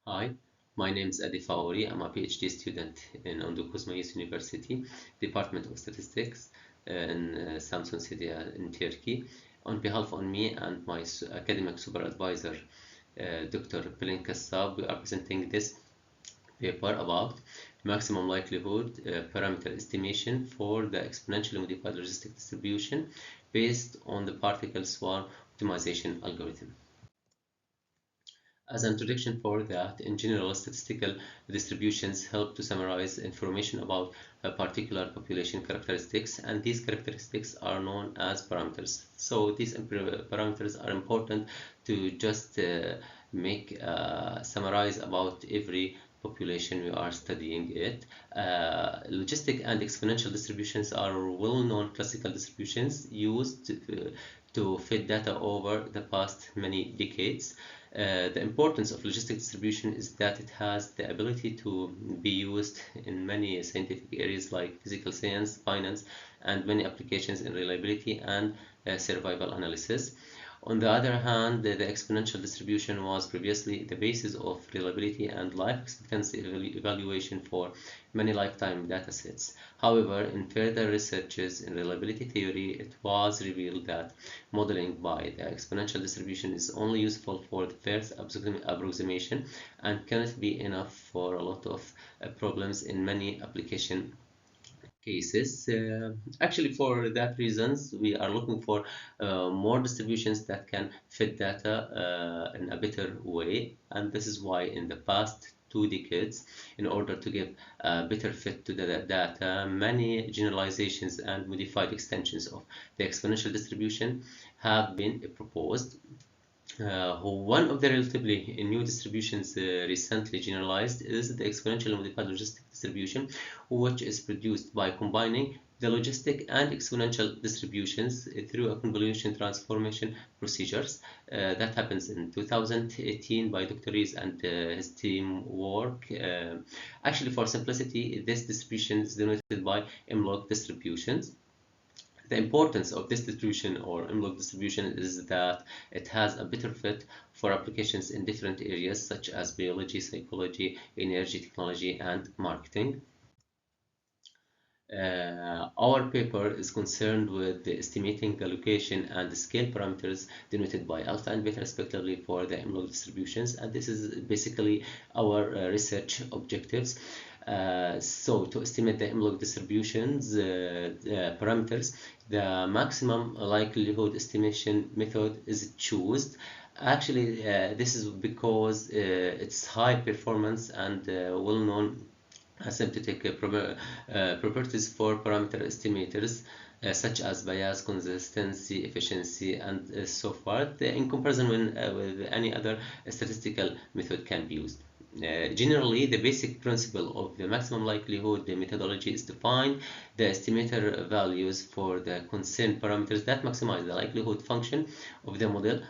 Hi, my name is Faouri. I'm a PhD student in Omaia University, Department of Statistics in Samsun City in Turkey. On behalf of me and my academic super advisor, Dr. Pelin Kasap, we are presenting this paper about maximum likelihood parameter estimation for the exponentially modified logistic distribution based on the particle swarm optimization algorithm. As an introduction for that, in general, statistical distributions help to summarize information about a particular population characteristics, and these characteristics are known as parameters. So these parameters are important to just make summarize about every population we are studying it. Logistic and exponential distributions are well-known classical distributions used to fit data over the past many decades. The importance of logistic distribution is that it has the ability to be used in many scientific areas like physical science, finance, and many applications in reliability and survival analysis. On the other hand, the exponential distribution was previously the basis of reliability and life expectancy evaluation for many lifetime datasets. However, in further researches in reliability theory, it was revealed that modeling by the exponential distribution is only useful for the first approximation and cannot be enough for a lot of problems in many application cases. Actually, for that reasons, we are looking for more distributions that can fit data in a better way, and this is why in the past 2 decades, in order to give a better fit to the data, many generalizations and modified extensions of the exponential distribution have been proposed. One of the relatively new distributions recently generalized is the exponentially modified logistic distribution, which is produced by combining the logistic and exponential distributions through a convolution transformation procedures. That happens in 2018 by Dr. Rees and his team work. Actually, for simplicity, this distribution is denoted by M-log distributions. The importance of this distribution or M-log distribution is that it has a better fit for applications in different areas such as biology, psychology, energy, technology, and marketing. Our paper is concerned with estimating the location and the scale parameters denoted by alpha and beta respectively for the M-log distributions, and this is basically our research objectives. So to estimate the M-log distributions parameters, the maximum likelihood estimation method is chosen. Actually, this is because it's high performance and well-known asymptotic properties for parameter estimators such as bias, consistency, efficiency, and so forth in comparison with any other statistical method can be used. Generally, the basic principle of the maximum likelihood methodology is to find the estimator values for the concerned parameters that maximize the likelihood function of the model.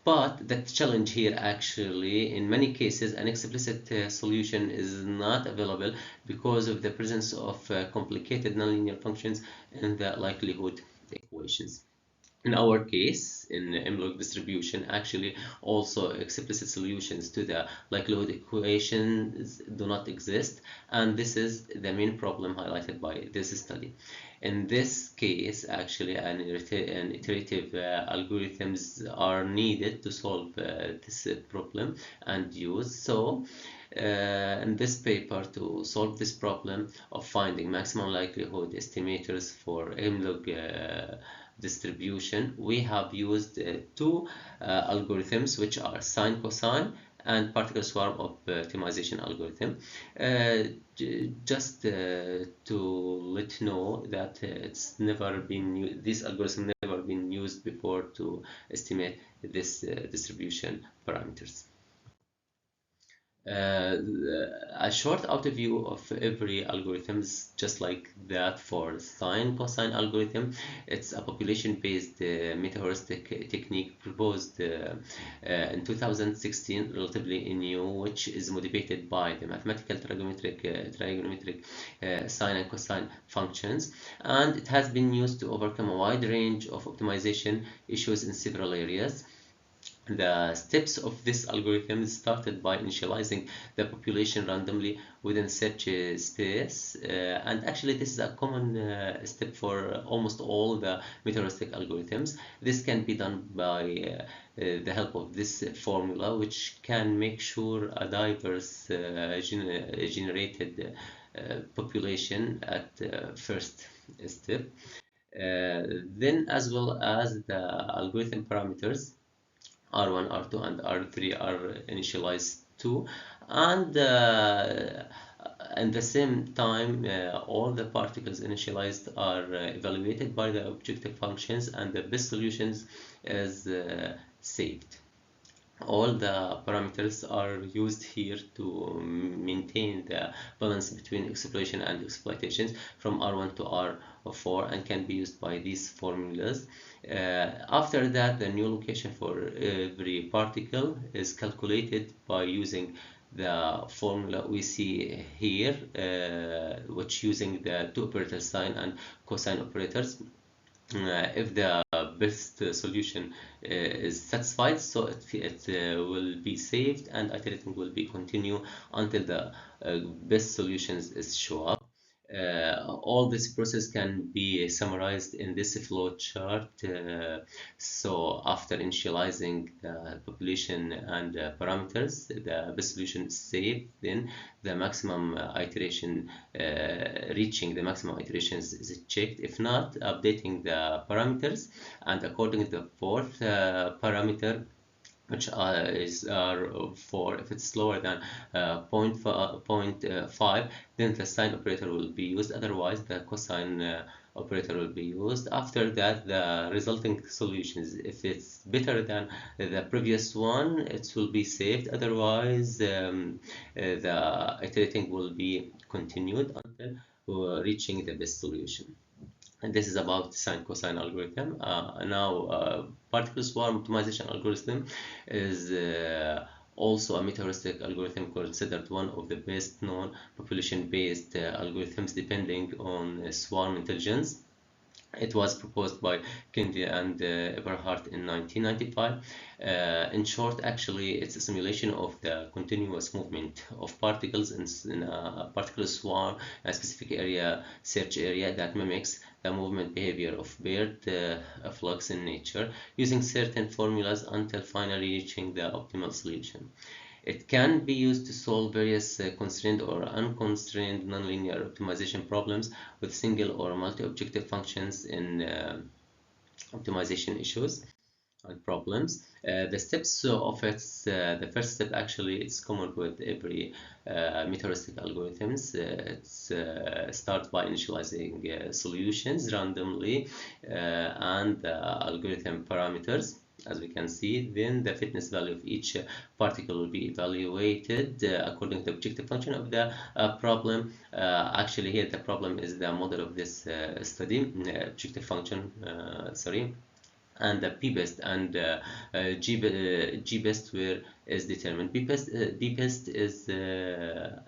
But the challenge here actually, in many cases, an explicit solution is not available because of the presence of complicated nonlinear functions in the likelihood equations. In our case, in M-log distribution, actually also explicit solutions to the likelihood equations do not exist, and this is the main problem highlighted by this study. In this case, actually, an iterative algorithms are needed to solve this problem and use. So, in this paper, to solve this problem of finding maximum likelihood estimators for M-log distribution, we have used two algorithms, which are sine cosine and particle swarm optimization algorithm. Just to let you know that it's never been this algorithm never been used before to estimate this distribution parameters. A short overview of every algorithm is just like that for sine cosine algorithm. It's a population-based meta-heuristic technique proposed in 2016, relatively new, which is motivated by the mathematical trigonometric sine and cosine functions, and it has been used to overcome a wide range of optimization issues in several areas. The steps of this algorithm started by initializing the population randomly within search space, and actually this is a common step for almost all the meteoristic algorithms. This can be done by the help of this formula, which can make sure a diverse generated population at first step. Then, as well as the algorithm parameters R1, R2, and R3 are initialized too, and at the same time, all the particles initialized are evaluated by the objective functions, and the best solutions is saved. All the parameters are used here to maintain the balance between exploration and exploitations from R1 to R4, and can be used by these formulas. After that, the new location for every particle is calculated by using the formula we see here, which using the two operator sine and cosine operators. If the best solution is satisfied, so it will be saved, and iterating will be continue until the best solutions is show up. All this process can be summarized in this flow chart. So after initializing the population and parameters, the best solution is saved. Then the maximum iteration, reaching the maximum iterations is checked. If not, updating the parameters, and according to the fourth parameter, which is for if it's lower than 0.5, then the sine operator will be used, otherwise the cosine operator will be used. After that, the resulting solutions, if it's better than the previous one, it will be saved, otherwise the iterating will be continued until reaching the best solution. And this is about sine cosine algorithm. Now, particle swarm optimization algorithm is also a meteoristic algorithm, considered one of the best known population-based algorithms depending on swarm intelligence. It was proposed by Kendi and Eberhardt in 1995. In short, actually, it's a simulation of the continuous movement of particles in a particular swarm, a specific area, search area, that mimics the movement behavior of bird flux in nature, using certain formulas until finally reaching the optimal solution. It can be used to solve various constrained or unconstrained nonlinear optimization problems with single or multi-objective functions in optimization issues and problems. The steps of its, the first step actually is common with every meteoristic algorithms. It's start by initializing solutions randomly and algorithm parameters, as we can see. Then the fitness value of each particle will be evaluated according to the objective function of the problem. Actually, here the problem is the model of this study, objective function, sorry, and the p-best and g-best where is determined. b-best is the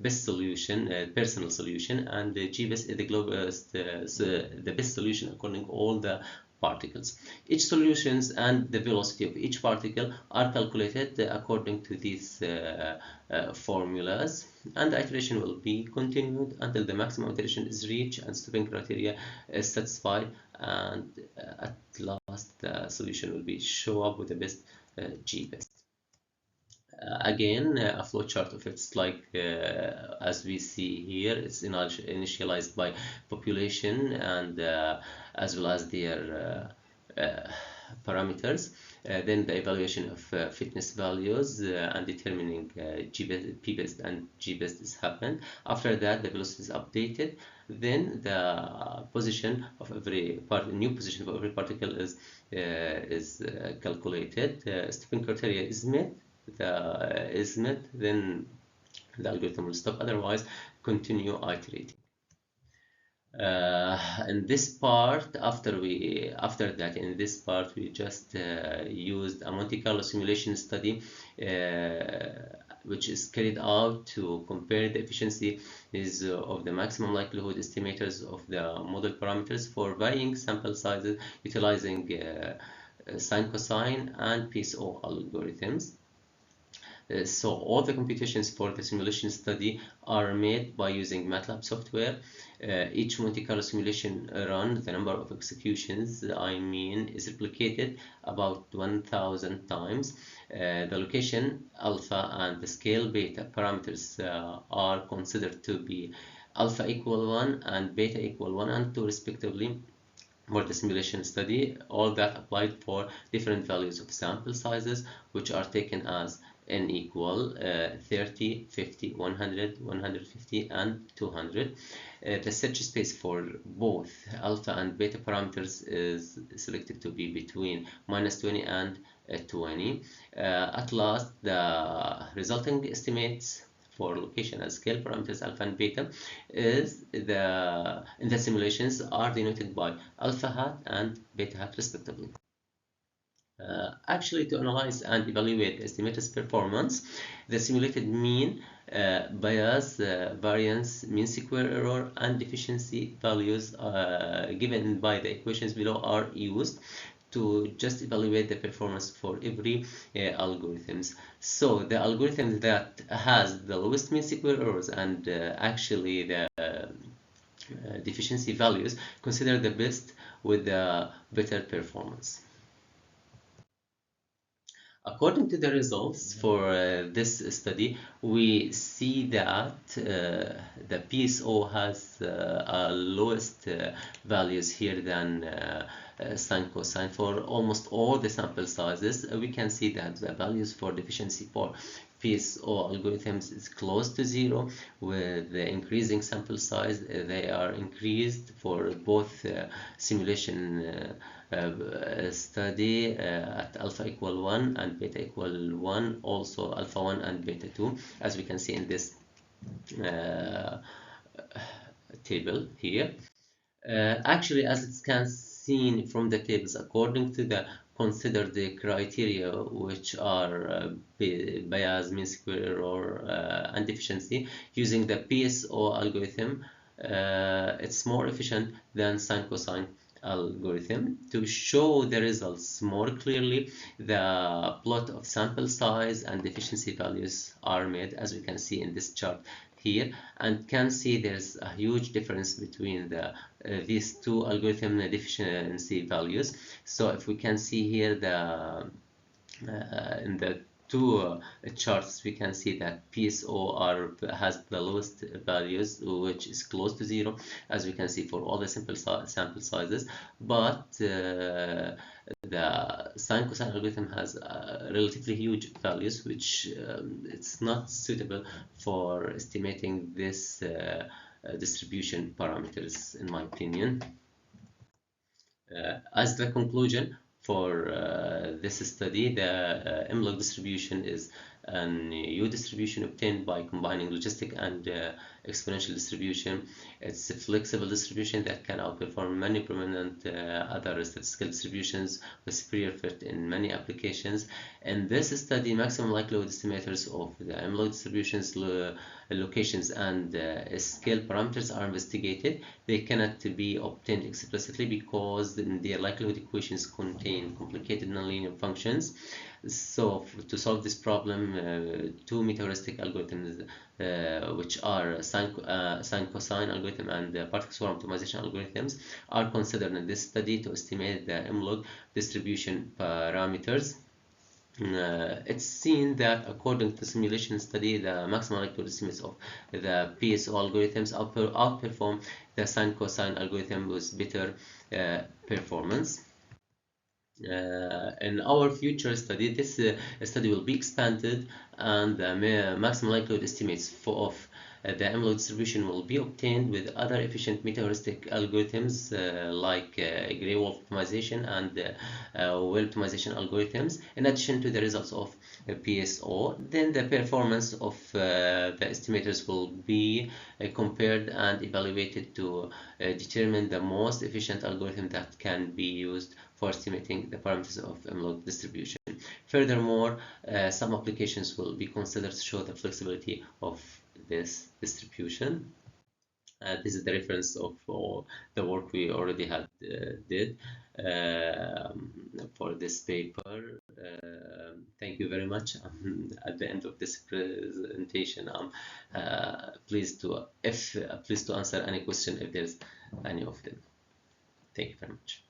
best solution, personal solution, and the g-best is the globest, the best solution according to all the particles. Each solutions and the velocity of each particle are calculated according to these formulas, and the iteration will be continued until the maximum iteration is reached and stopping criteria is satisfied, and at last the solution will be show up with the best g-best. Again, a flowchart of it's like as we see here, it's initialized by population and as well as their parameters. Then the evaluation of fitness values and determining p-best and g-best is happened. After that, the velocity is updated. Then the position of every new position of every particle is calculated. Stopping criteria is met. Then the algorithm will stop, otherwise continue iterating. In this part, after that, in this part we just used a Monte Carlo simulation study which is carried out to compare the efficiency of the maximum likelihood estimators of the model parameters for varying sample sizes, utilizing sine, cosine, and PSO algorithms. So all the computations for the simulation study are made by using MATLAB software. Each Monte Carlo simulation run, the number of executions, is replicated about 1,000 times. The location alpha and the scale beta parameters are considered to be alpha equal 1 and beta equal 1 and 2 respectively. For the simulation study, all that applied for different values of sample sizes, which are taken as n equal 30, 50, 100, 150, and 200. The search space for both alpha and beta parameters is selected to be between -20 and 20. At last, the resulting estimates for location and scale parameters alpha and beta in the simulations are denoted by alpha hat and beta hat respectively. Actually, to analyze and evaluate the estimator's performance, the simulated mean, bias, variance, mean square error, and deficiency values given by the equations below are used to just evaluate the performance for every algorithms. So the algorithm that has the lowest mean square errors and actually the deficiency values considered the best with the better performance. According to the results for this study, we see that the PSO has lowest values here than sine, cosine for almost all the sample sizes. We can see that the values for deficiency for PSO algorithms is close to 0. With the increasing sample size, they are increased for both simulation study at alpha equal 1 and beta equal 1, also alpha 1 and beta 2, as we can see in this table here. Actually, as it can seen from the tables, according to the considered the criteria, which are bias, mean square error, and deficiency, using the PSO algorithm, it's more efficient than sine cosine algorithm. To show the results more clearly, the plot of sample size and deficiency values are made, as we can see in this chart here, and can see there's a huge difference between these two algorithm deficiency values. So if we can see here in the two charts, we can see that PSO has the lowest values, which is close to 0, as we can see for all the sample sizes, but the sine cosine algorithm has relatively huge values, which it's not suitable for estimating this distribution parameters, in my opinion. As the conclusion for this study, the M-log distribution is an U distribution obtained by combining logistic and exponential distribution. It's a flexible distribution that can outperform many prominent other statistical distributions with superior fit in many applications. In this study, maximum likelihood estimators of the M-log distributions, locations, and scale parameters are investigated. They cannot be obtained explicitly because their likelihood equations contain complicated nonlinear functions. So to solve this problem, two meta-heuristic algorithms, which are sine cosine algorithm and particle swarm optimization algorithms, are considered in this study to estimate the M-log distribution parameters. It's seen that according to simulation study, the maximum likelihood estimates of the PSO algorithms outperform the sine cosine algorithm with better performance. In our future study, this study will be expanded, and the maximum likelihood estimates of the M-log distribution will be obtained with other efficient meta-heuristic algorithms like gray wolf optimization and well optimization algorithms, in addition to the results of PSO. Then the performance of the estimators will be compared and evaluated to determine the most efficient algorithm that can be used for estimating the parameters of M-log distribution. Furthermore, some applications will be considered to show the flexibility of this distribution. This is the reference of the work we already had did for this paper. Thank you very much. At the end of this presentation, I'm pleased to answer any question if there's any of them. Thank you very much.